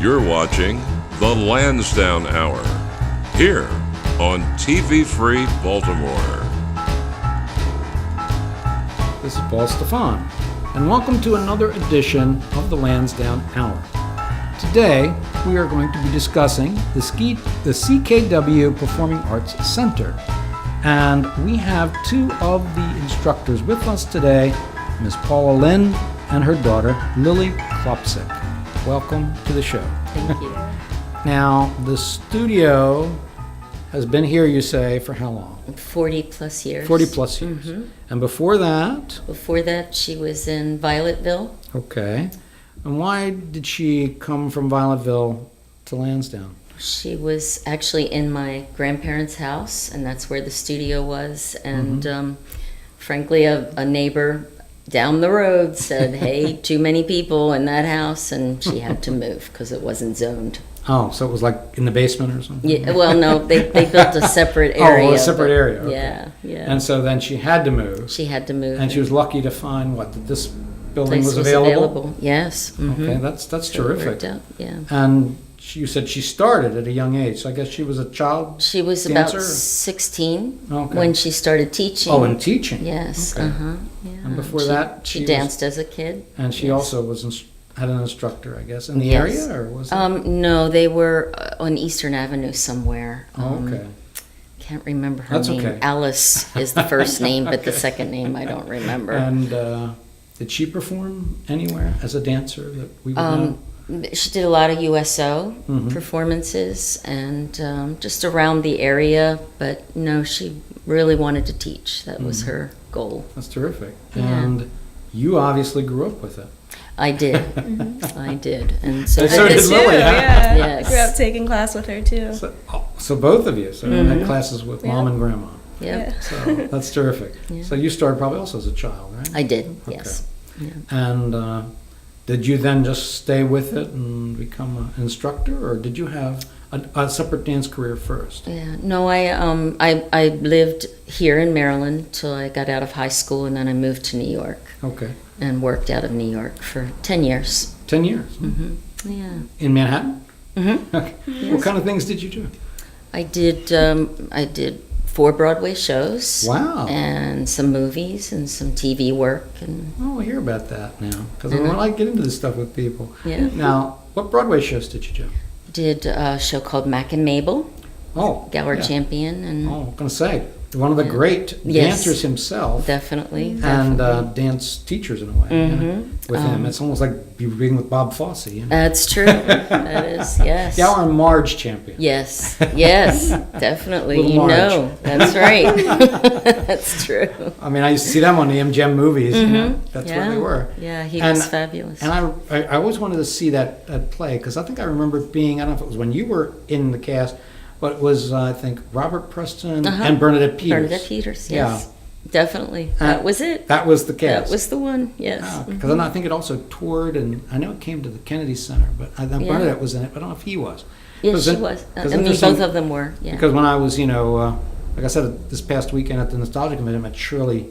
You're watching the Lansdowne Hour, here on TV Free Baltimore. This is Paul Stefan, and welcome to another edition of the Lansdowne Hour. Today, we are going to be discussing the CKW Performing Arts Center, and we have two of the instructors with us today, Ms. Paula Lynn and her daughter, Lily Klopsick. Welcome to the show. Thank you. Now, the studio has been here, you say, for how long? 40 plus years. 40 plus years. Mm-hmm. And before that? Before that, she was in Violetville. Okay. And why did she come from Violetville to Lansdowne? She was actually in my grandparents' house, and that's where the studio was. And frankly, a neighbor down the road said, hey, too many people in that house, and she had to move because it wasn't zoned. Oh, so it was like in the basement or something? Yeah, well, no, they built a separate area. Oh, a separate area. Okay. Yeah, yeah. And so then she had to move. She had to move. And she was lucky to find, that this building Place was available? Yes. Mm-hmm. Okay, that's So it terrific. worked out, yeah. And you said she started at a young age, so I guess she was a child She was dancer? about 16 Okay. when she started teaching. Oh, and teaching? Yes, Okay. Yeah. And before that, she she danced as a kid. And she Yes. also was had an instructor, I guess, in the Yes. area, or was it? No, they were on Eastern Avenue somewhere. Oh, okay. Can't remember her That's name. okay. Alice is the first name, but the Okay. second name I don't remember. And did she perform anywhere as a dancer that we would know? She did a lot of USO Mhm. performances and just around the area, but no, she really wanted to teach. That was her goal. That's terrific. Yeah. And you obviously grew up with it. I did. I did. And so, And so did did Lily, huh? Yeah. Yes. Grew up taking class with her too. So both of you had classes with Mom Yeah. and Grandma. Yep. So that's terrific. Yeah. So you started probably also as a child, right? I did, Okay. yes. Yeah. And did you then just stay with it and become an instructor, or did you have a separate dance career first? Yeah. No, I lived here in Maryland till I got out of high school, and then I moved to New York Okay. and worked out of New York for 10 years. 10 years? Yeah. In Manhattan? Mm-hmm. Okay. What kind of things did you do? I did 4 Broadway shows. Wow. And some movies and some TV work. And Oh, I hear about that now, because I like to get into this stuff with people. Yeah. Now, what Broadway shows did you do? did a show called Mac and Mabel, Oh, Gower yeah. Champion, and Oh, I'm going to say, one of the great Yes. dancers himself, definitely. and definitely. dance teachers in a way. you know, with him. It's almost like you being with Bob Fosse. You know? That's true. That is, yes. Gower and Marge champion. Yes, yes, definitely. Little You Marge. know, that's right. That's true. I mean, I used to see them on the MGM movies. You know? That's yeah. where they were. Yeah, he And- was fabulous. And I always wanted to see that play, because I think I remember it being, I don't know if it was when you were in the cast, but it was, I think, Robert Preston and Bernadette Peters. Bernadette Peters, yes. Definitely. That was it. That was the cast. That was the one, yes. Because I think it also toured, and I know it came to the Kennedy Center, but I think Yeah. Bernadette was in it, but I don't know if he was. Yes, she it- was. I 'cause mean, interesting- both of them were, yeah. Because when I was, like I said, this past weekend at the Nostalgia Committee, I met Shirley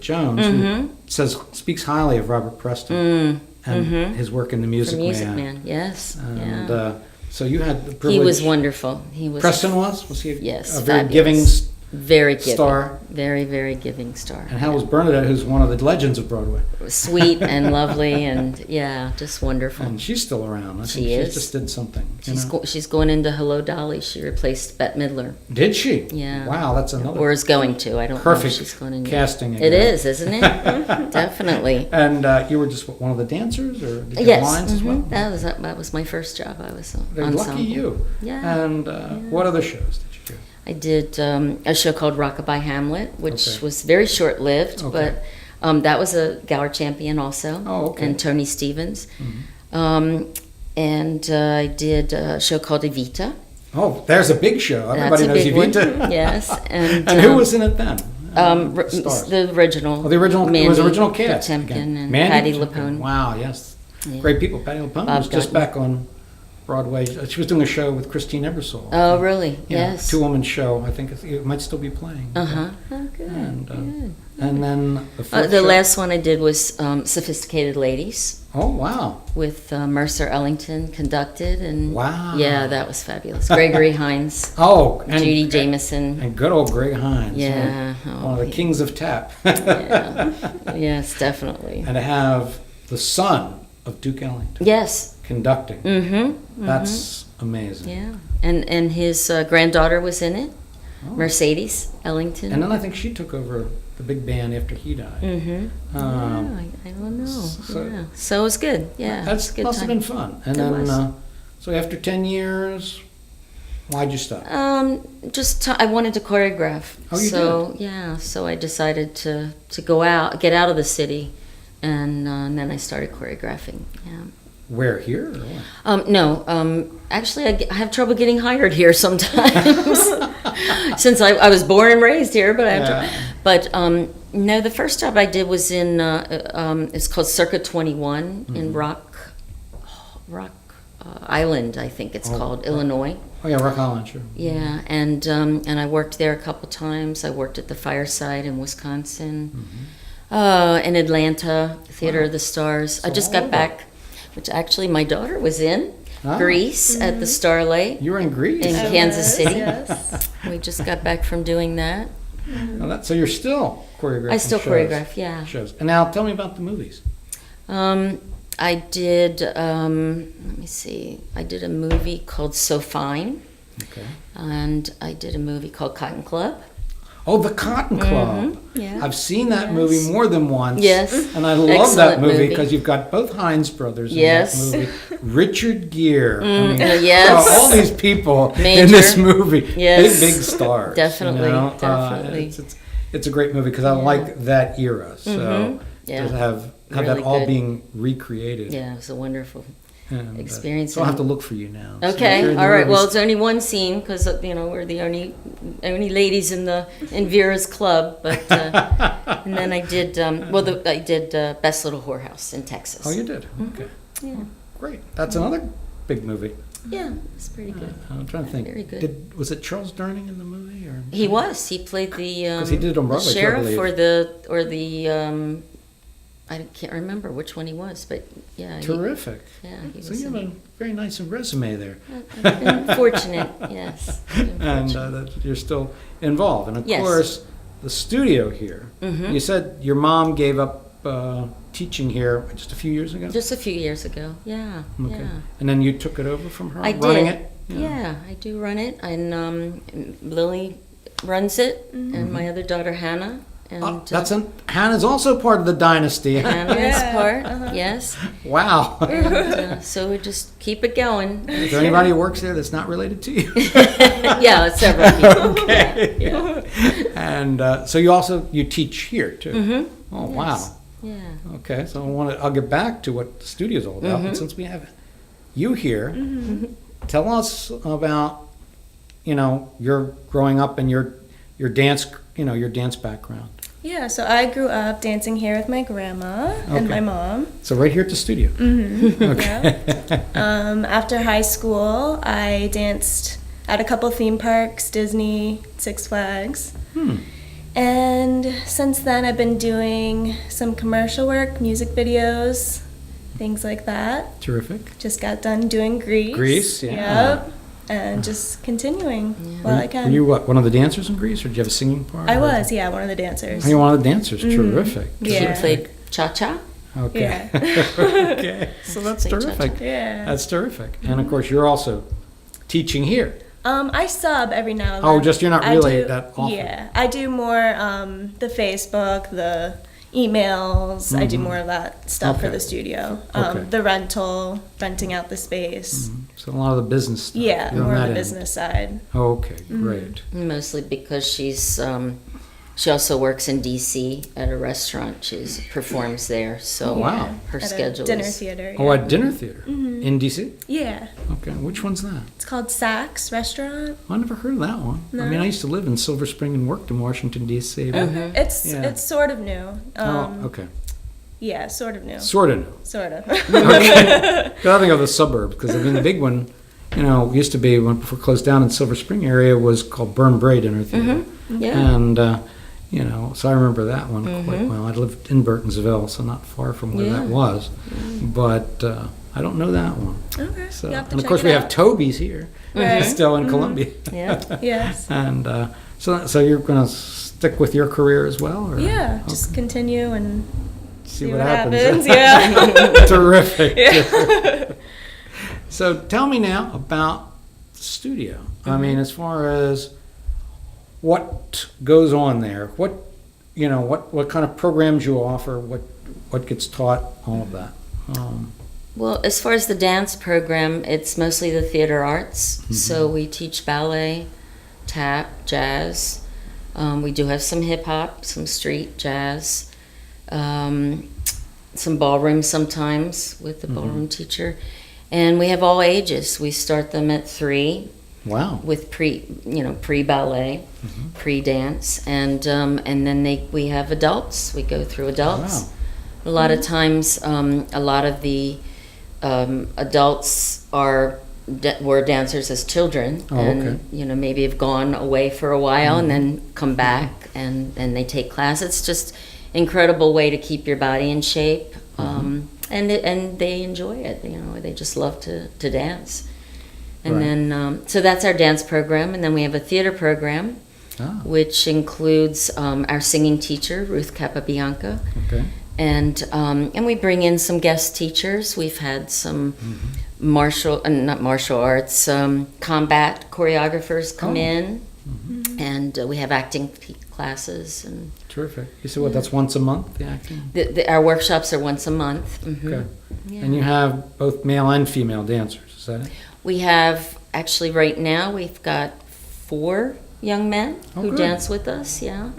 Jones, who speaks highly of Robert Preston and his work in The Music, The Music Man, yes. And yeah. so you had the privilege. He was wonderful. He was Preston was? Was he Yes, a very fabulous. giving very giving. star? Very, very giving star. And how was Bernadette, who's one of the legends of Broadway? Sweet and lovely and, yeah, just wonderful. And she's still around. I think She she is. just did something. you know? She's going into Hello, Dolly. She replaced Bette Midler. Did she? Yeah. Wow, that's another Or is going to. I don't know perfect if she's going in yet. casting. It again. is, isn't it? Definitely. And you were just one of the dancers, or did you have Yes. lines as well? That was my first job. I was Very ensemble. lucky you. Yeah. And what other shows did you do? I did a show called Rockabye Hamlet, which Okay. was very short-lived, Okay. but that was a Gower champion also. Oh, okay. And Tony Stevens. And I did a show called Evita. Oh, there's a big show. Everybody knows That's a big Evita. one. Yes. And, And who was in it then? Stars. the original. Oh, the original. Mandy it was original cast. Patinkin again. and Mandy Patti Patinkin. LuPone. Wow, yes, Yeah. great people. Patti LuPone Bob was just Dutton. back on Broadway. She was doing a show with Christine Ebersole. Oh, really? Yeah, Yes. 2-woman show. I think it might still be playing. Uh-huh. Oh, good. And, good. and then the fourth The show? last one I did was Sophisticated Ladies. Oh, wow. with Mercer Ellington conducted, and Wow. yeah, that was fabulous. Gregory Hines, Oh, and Judy Jameson. And good old Greg Hines. Yeah. One of the kings of tap. Yeah. Yes, definitely. And to have the son of Duke Ellington Yes. conducting. Mm-hmm. That's amazing. Yeah. And his granddaughter was in it, Oh. Mercedes Ellington. And then I think she took over the big band after he died. Mm-hmm. Um, I don't know. so- Yeah. So it was good. Yeah. That's it was a good must have time. been fun. And It then, was. so after 10 years, why'd you stop? I wanted to choreograph. Oh, you so yeah, so I decided to get out of the city, and then I started choreographing. Yeah. Where, here or what? No, actually, I have trouble getting hired here sometimes. Since I was born and raised here, but I have Yeah. But no, the first job I did was in it's called Circa 21 in Rock Island, I think it's called, Illinois. Oh, yeah, Rock Island, sure. Yeah, and I worked there a couple times. I worked at the Fireside in Wisconsin, in Atlanta, Theater of the Stars. I So just all got over. back, which actually my daughter was in Ah. Greece at the Starlight You were in Greece. in I Kansas was, City. Yes. We just got back from doing that. So you're still choreographing I still shows. choreograph, yeah. Shows. And now tell me about the movies. I did. Let me see. I did a movie called So Fine, Okay. and I did a movie called Cotton Club. Oh, The Cotton Club. Mm-hmm. Yeah. I've seen that movie more than once. Yes. And I love Excellent that movie movie. because you've got both Hines brothers Yes. in that movie. Richard Gere. yes. All these people in Major. this movie. Yes. Big stars. Definitely, you know? definitely. It's a great movie because I like that era. So Yeah. to have Really that all good. being recreated. Yeah, it was a wonderful. And, Experience so I'll have to and- look for you now. So if Okay, you're in the all right. movies- Well, it's only one scene because we're the only ladies in Vera's club. But and then I did I did Best Little Whorehouse in Texas. Oh, you did? Okay. Yeah, Great. That's another big movie. yeah, it's pretty good. I'm trying to think. Very good. Was it Charles Durning in the movie? Or He was. He played the 'Cause he did it on the Broadway, too, I sheriff believe. or the I can't remember which one he was, but yeah, Terrific. he So was. you have a very nice resume there. I've been fortunate, yes. I've been And fortunate. that you're still involved. And of Yes. course, the studio here. Mhm. You said your mom gave up teaching here just a few years ago? Just a few years ago, yeah, Okay. yeah. And then you took it over from her, I running did. it? Yeah, I do run it, and Lily runs it, and my other daughter Hannah, and Hannah's also part of the dynasty. Hannah is Yeah, part. Yes, Wow. and, so we just keep it going. Is there anybody who works there that's not related to you? Yeah, several people. Okay. Yeah, And so you teach here too? Mhm. Oh, Yes. wow. yeah. Okay, so I'll get back to what the studio's all about, but since we have you here, tell us about, your growing up and your dance, your dance background. Yeah, so I grew up dancing here with my grandma and Okay. my mom. So right here at the studio. Okay. After high school, I danced at a couple theme parks, Disney, Six Flags. And since then, I've been doing some commercial work, music videos, things like that. Terrific. Just got done doing Grease. Grease, yeah. Yep. And just continuing while I can. Were you what, one of the dancers in Greece, or did you have a singing part? I or- was, yeah, one of the dancers. Oh, you're one of the dancers. Terrific. Yeah. She played cha-cha. Okay. Yeah. Okay. So that's Play terrific. cha-cha. Yeah. That's terrific. And of course, you're also teaching here. I sub every now and Oh, then. just you're not I really do- that often. Yeah, I do more the Facebook, the emails. I do more of that stuff for Okay. the studio. Okay. The renting out the space. So a lot of the business stuff. Yeah, you're on more of that the end. business side. Okay, great. Mostly because she also works in DC at a restaurant. She performs there, so Wow. her At a schedule dinner is theater. Oh, yeah. at dinner theater in DC. Yeah, Okay, which one's that? it's called Saks Restaurant. I never heard of that one. I mean, I used to live in Silver Spring and worked in Washington D.C. but- Yeah. It's sort of new. Oh, okay. Yeah, sort of new. Sort of. Sort of. Okay. 'Cause I think of the suburbs because I mean the big one, used to be before it closed down in Silver Spring area was called Burn Bray Dinner Theater, yeah. and So I remember that one quite well. I lived in Burtonsville, so not far from where that was. But I don't know that one. Okay. So, You have to and of check course it we have out. Tobys here, Right. still in Columbia. Yeah. Yes. And so you're going to stick with your career as well? Or? Yeah, just continue and See see what what happens. happens. Yeah. Terrific. So tell me now about the studio. I mean, as far as what goes on there, what kind of programs you offer, what gets taught, all of that. Well, as far as the dance program, it's mostly the theater arts. So we teach ballet, tap, jazz. We do have some hip hop, some street jazz, some ballroom sometimes with the ballroom teacher. And we have all ages. We start them at 3 Wow. with pre-ballet, pre-dance. And then we have adults. We go through adults. Wow. A lot of times, a lot of the adults were dancers as children, Oh, and okay. maybe have gone away for a while and then come back and they take class. It's just incredible way to keep your body in shape, and they enjoy it. They just love to dance. And Right. then so that's our dance program, and then we have a theater program, which includes our singing teacher Ruth Capabianca. Okay. And we bring in some guest teachers. We've had some not martial arts, combat choreographers come in, and we have acting classes. And Terrific. You said what? That's once a month, the acting. our workshops are once a month. Okay. Yeah. And you have both male and female dancers. Is that it? We have actually right now we've got 4 young men Oh, who good. dance with us. Yeah,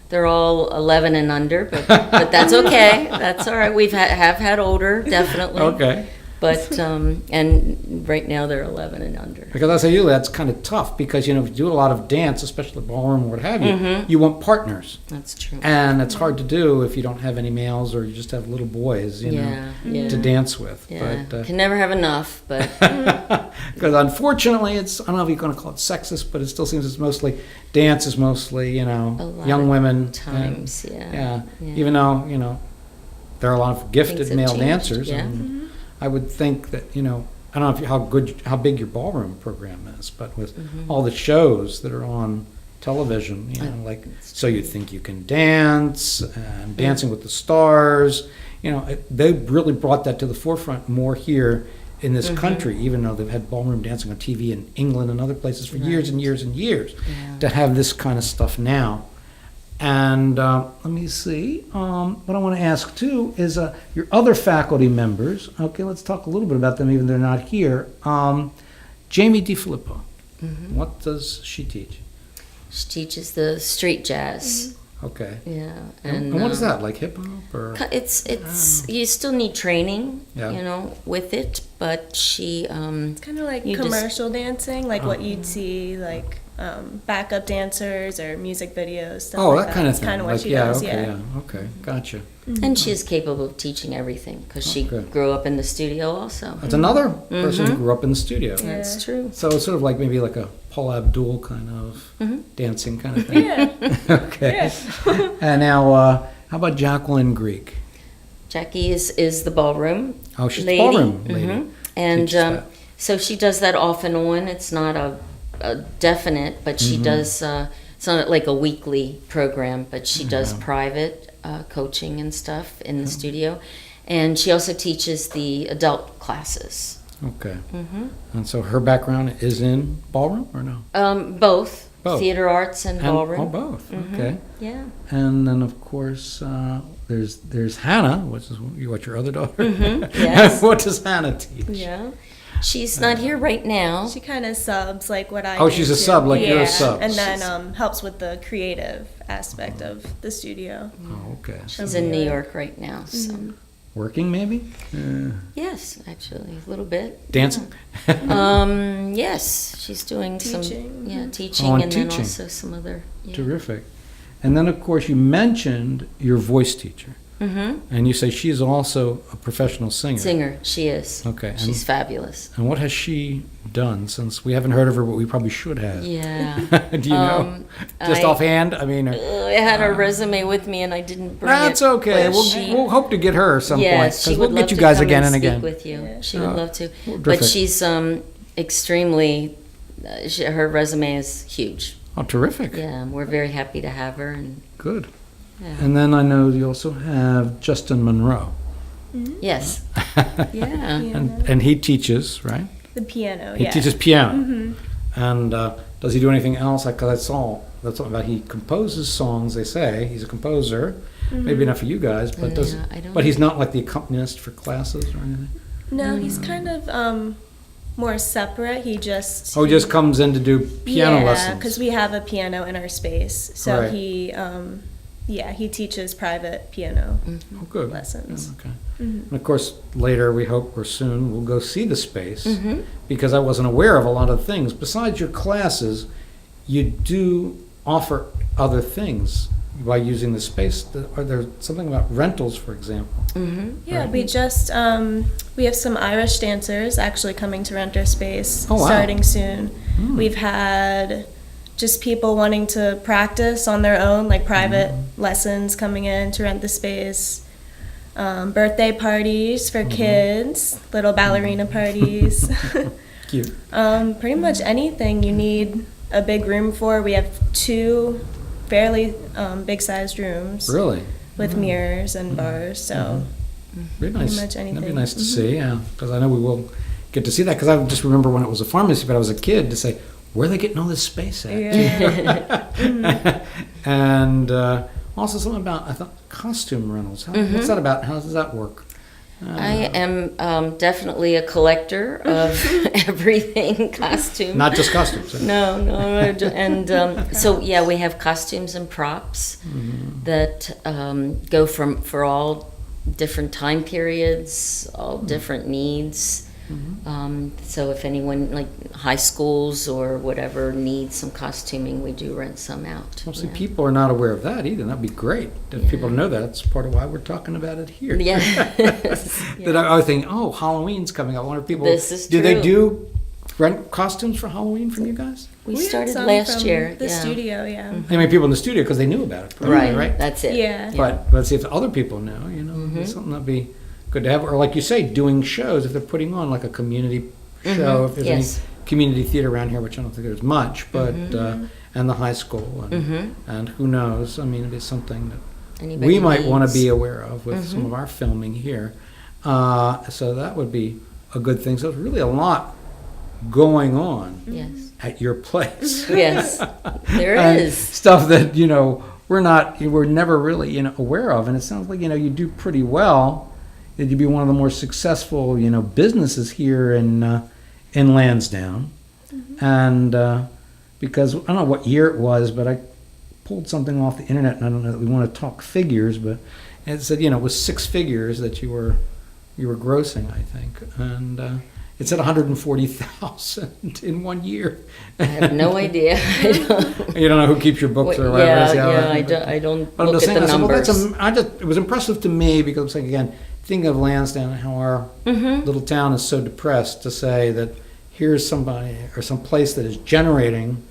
they're all 11 and under, but that's okay. That's all right. We've have had older, definitely. Okay. But and right now they're 11 and under. Because I say usually that's kind of tough because if you do a lot of dance, especially ballroom or what have you, you want partners, That's true. and it's hard to do if you don't have any males or you just have little boys, Yeah, yeah. to dance with. Yeah, But can never have enough, but because unfortunately, I don't know if you're going to call it sexist, but it still seems dance is mostly a lot young of women. and- times, yeah. Even though there are a lot of gifted Things have male changed, dancers. yeah. And I would think that I don't know how big your ballroom program is, but with all the shows that are on television, like So You Think You Can Dance and Dancing with the Stars, they really brought that to the forefront more here in this country, even though they've had ballroom dancing on TV in England and other places for years and years and years. Yeah. To have this kind of stuff now. And let me see. What I want to ask too is your other faculty members. Okay, let's talk a little bit about them, even though they're not here. Jamie DiFilippo. What does she teach? She teaches the street jazz. Okay. Yeah, And what is that, like hip hop or? It's you still need training, Yeah. with it, but she It's kind of like You just- commercial dancing, like what you'd see, like backup dancers or music videos. Stuff Oh, like that kind of That's thing. kind of what Like, she does. okay, Yeah. okay, gotcha. and she is capable of teaching everything because she Okay. grew up in the studio also. That's another person who grew up in the studio. That's true. So it's sort of like maybe like a Paul Abdul kind of dancing kind of thing. Yeah. Okay. And now, how about Jacqueline Greek? Jackie is the ballroom. Oh, she's lady. the ballroom lady. And Teaches that. so she does that off and on. It's not a definite, but she does. It's not like a weekly program, but she does private coaching and stuff in the studio, and she also teaches the adult classes. Okay. And so her background is in ballroom or no? Both, Both. theater arts and ballroom. Oh, both. Okay. Yeah. And then of course there's Hannah, which is what your other daughter. Yes. What does Hannah teach? Yeah. She's not here right now. She kind of subs like what I Oh, do, she's a too. sub, like yeah. you're a sub. And then helps with the creative aspect of the studio. Oh, okay. She's in New York right now. So Working maybe? yes, actually, a little bit. Dancing? Yes, she's doing Teaching. some teaching, Oh, and and teaching. then also some other. Yeah. Terrific. And then of course you mentioned your voice teacher. And you say she's also a professional singer. Singer, she is. Okay. She's fabulous. And what has she done, since we haven't heard of her, but we probably should have? Yeah. Do you know? Just offhand? I mean, I had her resume with me and I didn't bring it. that's okay. but We'll hope to get her some point. Yes, she would we'll love get you to guys come again and speak again. with you. Yeah. She would love to. well, But terrific. she's extremely. Her resume is huge. Oh, terrific. Yeah, we're very happy to have her. And Good. yeah. And then I know you also have Justin Monroe. Yes. Yeah. And he teaches, right? The piano, He yeah. teaches piano. And does he do anything else? Because that's something about, he composes songs, they say. He's a composer. Maybe not for you guys, but Yeah, I don't but he's not like the accompanist for classes or anything? No, he's kind of more separate. He just Oh, he just comes in to do piano lessons? because we have a piano in our space. So Right. he teaches private piano Oh, good. lessons. Yeah, okay. And of course, later, we hope, or soon, we'll go see the space, because I wasn't aware of a lot of things. Besides your classes, you do offer other things by using the space. Are there something about rentals, for example? Yeah, we just we have some Irish dancers actually coming to rent our space Oh, wow. starting soon. We've had just people wanting to practice on their own, like private lessons coming in to rent the space. Birthday parties for kids, little ballerina parties. Cute. Pretty much anything you need a big room for. We have 2 fairly big-sized rooms Really? with mirrors and bars, so Very nice. much That'd be anything. nice to see, yeah. Because I know we will get to see that. Because I just remember when it was a pharmacy, but I was a kid, to say, where are they getting all this space at? yeah. And also something about, I thought, costume rentals. What's that about? How does that work? I am definitely a collector of everything costume. Not just costumes. No, and so yeah, we have costumes and props that go for all different time periods, all different needs. So if anyone, like high schools or whatever, needs some costuming, we do rent some out. Well, see, Yeah. people are not aware of that either. That'd be great if people know that. That's part of why we're talking about it here. Yeah. That I was thinking, oh, Halloween's coming up. I wonder if people, This is do they true. do rent costumes for Halloween from you guys? We had started some last from year. The yeah. studio, yeah. I mean, people in the studio because they knew about it. Probably, right? That's it. Yeah. But see if other people know, it's something that'd be good to have. Or like you say, doing shows, if they're putting on like a community show, if there's Yes. any community theater around here, which I don't think there's much, but and the high school, and who knows? I mean, it is something that Anybody we might want to needs. be aware of with some of our filming here. So that would be a good thing. So there's really a lot going on Yes. at your place. Yes. There And is. stuff that we're never really aware of, and it sounds like you do pretty well. That you'd be one of the more successful businesses here in Lansdowne, and because I don't know what year it was, but I pulled something off the internet, and I don't know that we want to talk figures, but it said it was 6 figures that you were grossing, I think, and it's at 140,000 in 1 year. I have no idea. I don't. You don't know who keeps your books or whatever. I don't But I'm look just at saying, the numbers. it was impressive to me because I'm saying again, thinking of Lansdowne and how our little town is so depressed, to say that here's somebody or some place that is generating,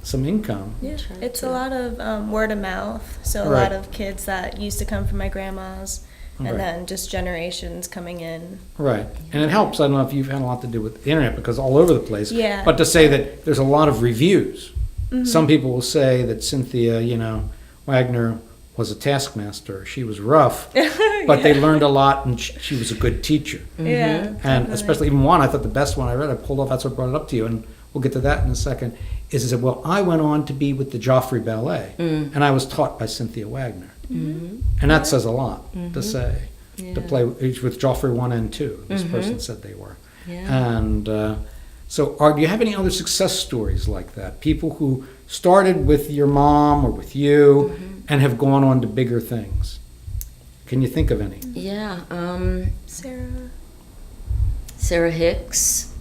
some income. Yeah. Try It's to. a lot of word of mouth. So a Right. lot of kids that used to come from my grandma's, and Right. then just generations coming in. Right. And it helps. I don't know if you've had a lot to do with the internet because all over the place. Yeah. But to say that there's a lot of reviews. Some people will say that Cynthia, Wagner was a taskmaster. She was rough, but they learned a lot, and she was a good teacher. Yeah. And definitely. especially even one, I thought the best one I read, I pulled off, that's what brought it up to you, and we'll get to that in a second, is I said, well, I went on to be with the Joffrey Ballet, and I was taught by Cynthia Wagner. And that says a lot to say, to play with Joffrey 1 and 2, this person said they were. Yeah. And so do you have any other success stories like that? People who started with your mom or with you and have gone on to bigger things? Can you think of any? Yeah. Sarah. Sarah Hicks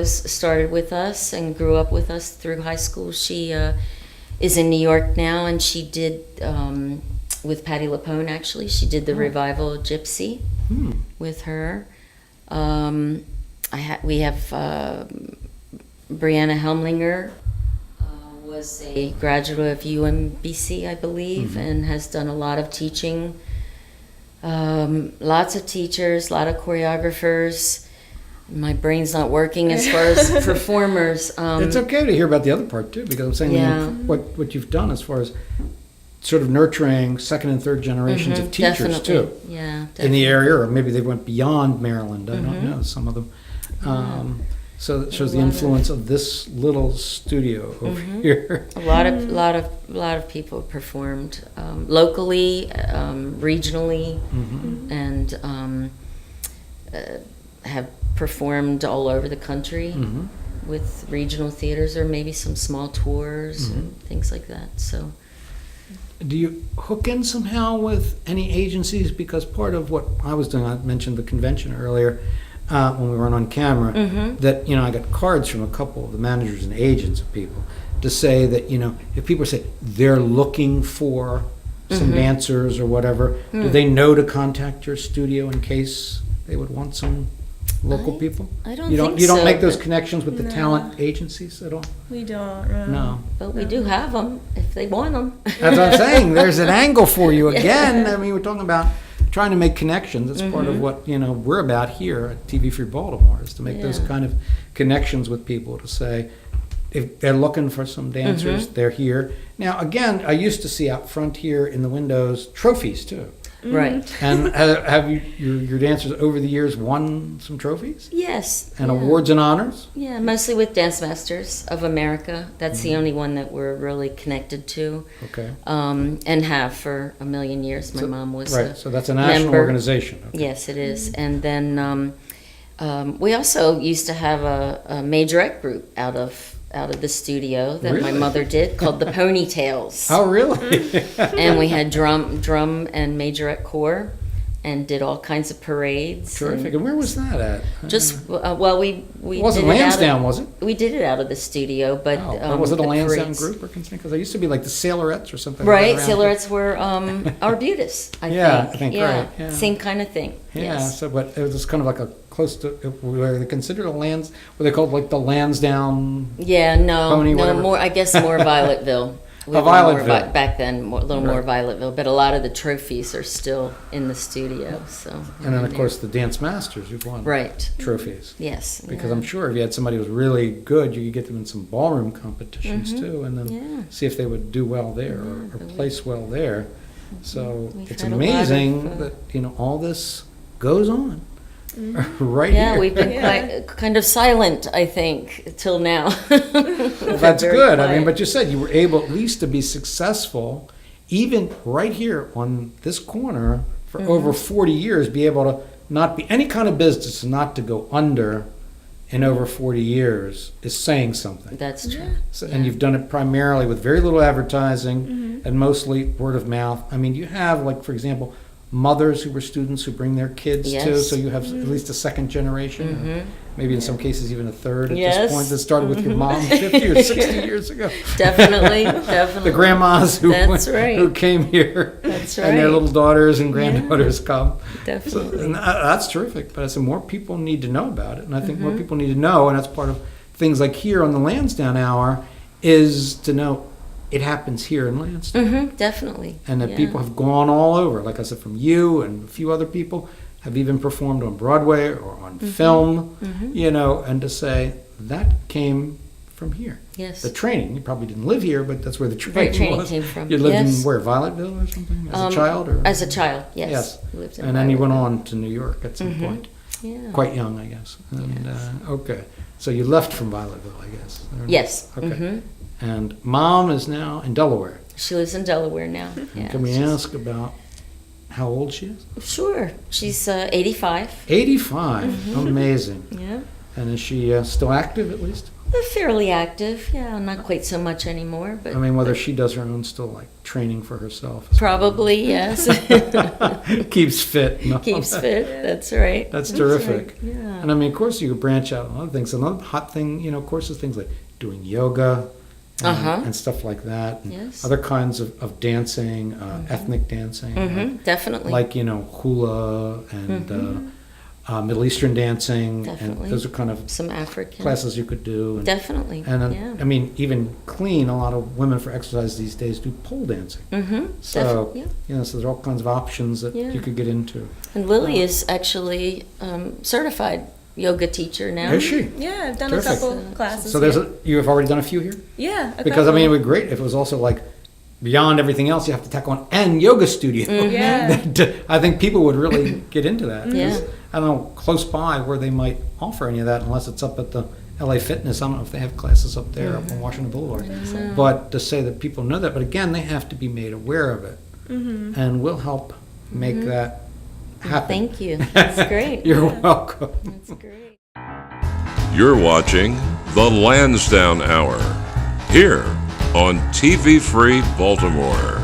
started with us and grew up with us through high school. She is in New York now, and she did with Patti LuPone, actually. She did the revival Gypsy with her. We have Brianna Helmlinger, was a graduate of UMBC, I believe, and has done a lot of teaching. Lots of teachers, a lot of choreographers. My brain's not working as far as performers. It's okay to hear about the other part too, because I'm saying what you've done as far as sort of nurturing second and third generations of teachers definitely. too. Yeah, definitely. In the area, or maybe they went beyond Maryland. I don't know, some of them. So that shows the influence of this little studio over here. A lot of people performed locally, regionally, and have performed all over the country with regional theaters, or maybe some small tours and things like that. So, do you hook in somehow with any agencies? Because part of what I was doing, I mentioned the convention earlier. When we weren't on camera, that I got cards from a couple of the managers and agents of people to say that if people say they're looking for some dancers or whatever, do they know to contact your studio in case they would want some local people? I don't you don't think you don't so, make those but- connections with the talent agencies at all? We don't. No. but we do have them if they want them. That's what I'm saying. There's an angle for you again. I mean, we're talking about trying to make connections. That's part of what we're about here at TV Free Baltimore, is to make those kind of connections with people, to say if they're looking for some dancers, they're here. Now, again, I used to see out front here in the windows trophies too. Right. And have your dancers over the years won some trophies Yes. and yeah. awards and honors? Yeah, mostly with Dance Masters of America. That's the only one that we're really connected to. Okay. And have for a million years. My mom was right. a So that's a national member. organization. Okay. Yes, it is. And then we also used to have a majorette group out of the studio that my Really? mother did, called the Ponytails. Oh, really? And we had drum and majorette corps, and did all kinds of parades. Terrific. And where was that at? Just well, we It wasn't did it out Lansdowne, of, was it? we did it out of the studio, but Oh, was it a the Lansdowne parades- group or something? Because they used to be like the Sailorettes or something. Right, around here. Sailorettes were Arbutus, I Yeah, think. I think, yeah, right, yeah. same kind of thing. Yeah, Yes. so but it was just kind of like a close to, were they considered were they called like the Lansdowne? Yeah, no, Pony, no whatever. more. I guess more Violetville. We were more Violetville. back then, a little more Right. Violetville, but a lot of the trophies are still in the studio. So. And then of course the Dance Masters who've won Right. trophies. Yes. Because yeah. I'm sure if you had somebody who was really good, you could get them in some ballroom competitions too, and then Yeah. see if they would do well there or place well there. So We've it's had a lot amazing of, that all this goes on right Yeah, here. we've been kind of silent, I think, till now. Well, that's good. I mean, but you said you were able at least to be successful, even right here on this corner for over 40 years, be able to not be any kind of business, not to go under in over 40 years is saying something. That's true. So, and you've done it primarily with very little advertising and mostly word of mouth. I mean, you have, like, for example, mothers who were students who bring their kids too, Yes. so you have at least a second generation, or maybe in some cases even a third at Yes. this point, that started with your mom 50 or 60 years ago. Definitely, definitely. The grandmas who, That's right. who came here, That's and their right. little daughters and granddaughters come. Definitely. So, and that's terrific, but I said more people need to know about it, and I think more people need to know, and that's part of things like here on the Lansdowne Hour, is to know it happens here in Lansdowne. Definitely. And that yeah. people have gone all over, like I said, from you and a few other people, have even performed on Broadway or on film, and to say that came from here. Yes. The training, you probably didn't live here, but that's where the training, training was. came from, You lived yes. in where, Violetville or something, as a child? Or? As a child, yes. Yes. Lived in And then you went Violet. on to New York at some point. Yeah. Quite young, I guess. And, okay. So you left from Violetville, I guess. Or- Yes. Okay. And mom is now in Delaware. She lives in Delaware now. Yeah, Can we she's- ask about how old she is? Sure. She's 85. 85. Amazing. Yeah. And is she still active at least? Fairly active. Yeah, not quite so much anymore, but I mean, whether she does her own still like training for herself. probably, yes. Keeps fit. and all Keeps that. fit. That's right. That's terrific. Yeah. And I mean, of course, you could branch out on other things. Another hot thing, of course, is things like doing yoga and stuff like that. And Yes. other kinds of dancing, ethnic dancing, Definitely. like hula and Middle Eastern dancing. Definitely. And those are kind of Some African. classes you could do. And, Definitely. And then, yeah. I mean, even clean, a lot of women for exercise these days do pole dancing. So, yeah. so there are all kinds of options that Yeah. you could get into. And Lily is actually certified yoga teacher now. Is she? Yeah, I've done Terrific. a couple classes. So there's here. you have already done a few here? Yeah, a Because, I mean, it couple. would be great if it was also like, beyond everything else, you have to tack on and yoga studio. Yeah. I think people would really get into that. 'Cause Yeah. I don't know, close by where they might offer any of that, unless it's up at the LA Fitness. I don't know if they have classes up there, up on Washington Boulevard. But to say that people know that, but again, they have to be made aware of it. And we'll help make that happen. Thank you. That's great. You're welcome. That's great. You're watching the Lansdowne Hour here on TV Free Baltimore.